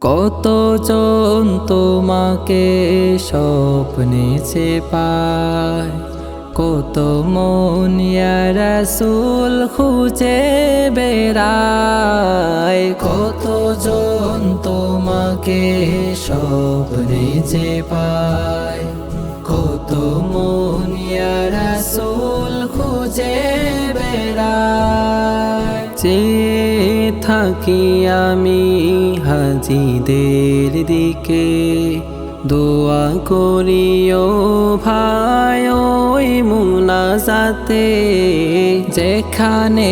কতজন তোমাকে স্বপ্নেছে পায়, কত মন ইয়া রাসূল খুঁজে বেড়ায়। কতজন তোমাকে স্বপ্নেছে পায়, কত মন ইয়া রাসূল খুঁজে বেড়ায়। চেয়ে থাকি আমি হাজিদের দিকে, দোয়া করিও ভাই ওই মুনাজাতে, যেখানে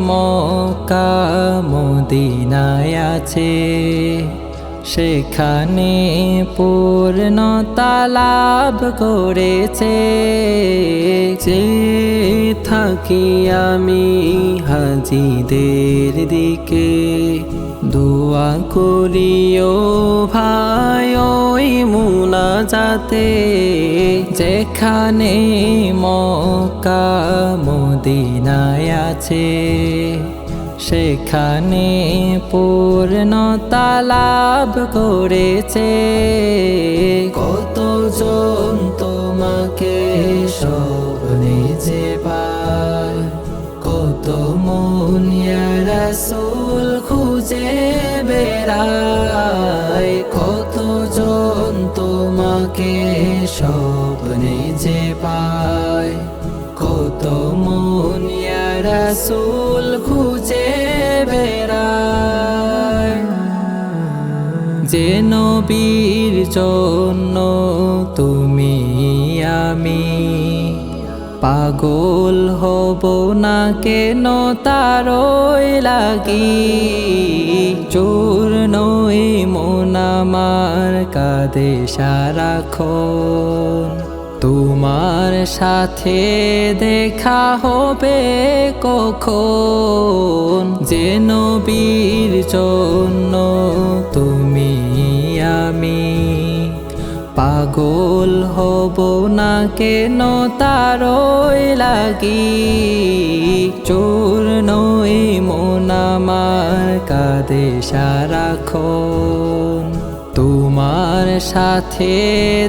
মক্কা মদিনায় আছে, সেখানে পূর্ণতা লাভ করেছে। যে থাকি আমি হাজিদের দিকে, দোয়া করিও ভাই ওই মুনাজাতে, যেখানে মক্কা মদিনায় আছে, সেখানে পূর্ণতা লাভ করেছে। কতজন তোমাকে স্বপ্নে যে পায়, কত মন ইয়া রাসূল খুঁজে বেড়ায়। কতজন তোমাকে স্বপ্নে যে পায়, কত মন ইয়া রাসূল খুঁজে বেড়ায়। যে নবীর জন্য তুমি আমি পাগল হব না কেন তারই লাগি, চূর্ণই মন আমার কাঁদে সারাক্ষণ, তোমার সাথে দেখা হবে কখন। যে নবীর জন্য তুমি আমি পাগল হব না কেন তারই লাগি, চূর্ণই মন আমার কাঁদে সারাক্ষণ, তোমার সাথে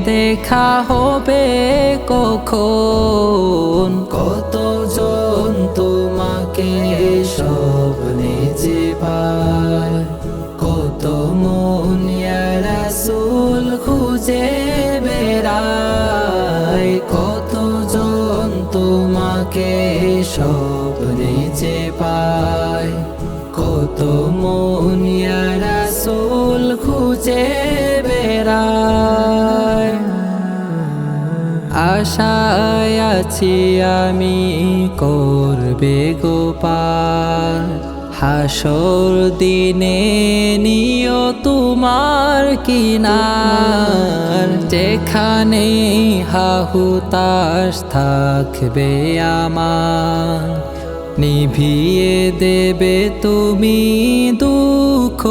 দেখা হবে কখন। কতজন তোমাকে স্বপ্নে যে পায়, কত মন ইয়া রাসূল খুঁজে বেড়ায়। কতজন তোমাকে স্বপ্নে যে পায়, কত মন ইয়া রাসূল খুঁজে বেড়ায়। আশায় আছি আমি করবে গো পার, হাসর দিনে নিও তোমার কিনার, যেখানে হাহুতাশ থাকবে আমার, নিভিয়ে দেবে তুমি দুঃখ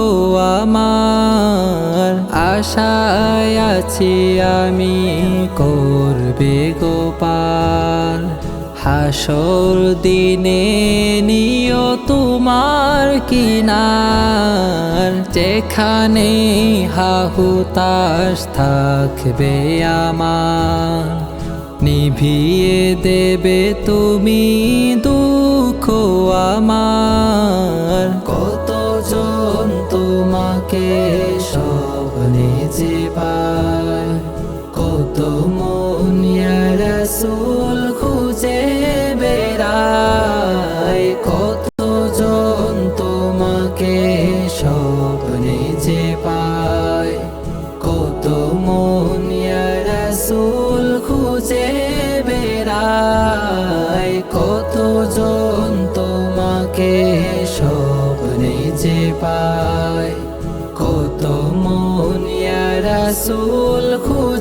আমার। আশায় আছি আমি করবে গো পার, হাসর দিনে নিও তোমার কিনার, যেখানে হাহুতাশ থাকবে আমার, নিভিয়ে দেবে তুমি দুঃখ আমার। কতজন তোমাকে স্বপ্নে যে পায়, কত মন ইয়া রাসূল খুঁজে বেড়ায়। কতজন তোমাকে স্বপ্নে যে পায়, কত মন ইয়া রাসূল খুঁজে বেড়ায়। কতজন তোমাকে স্বপ্নে যে পায়, কত মন ইয়া রাসূল খুঁজে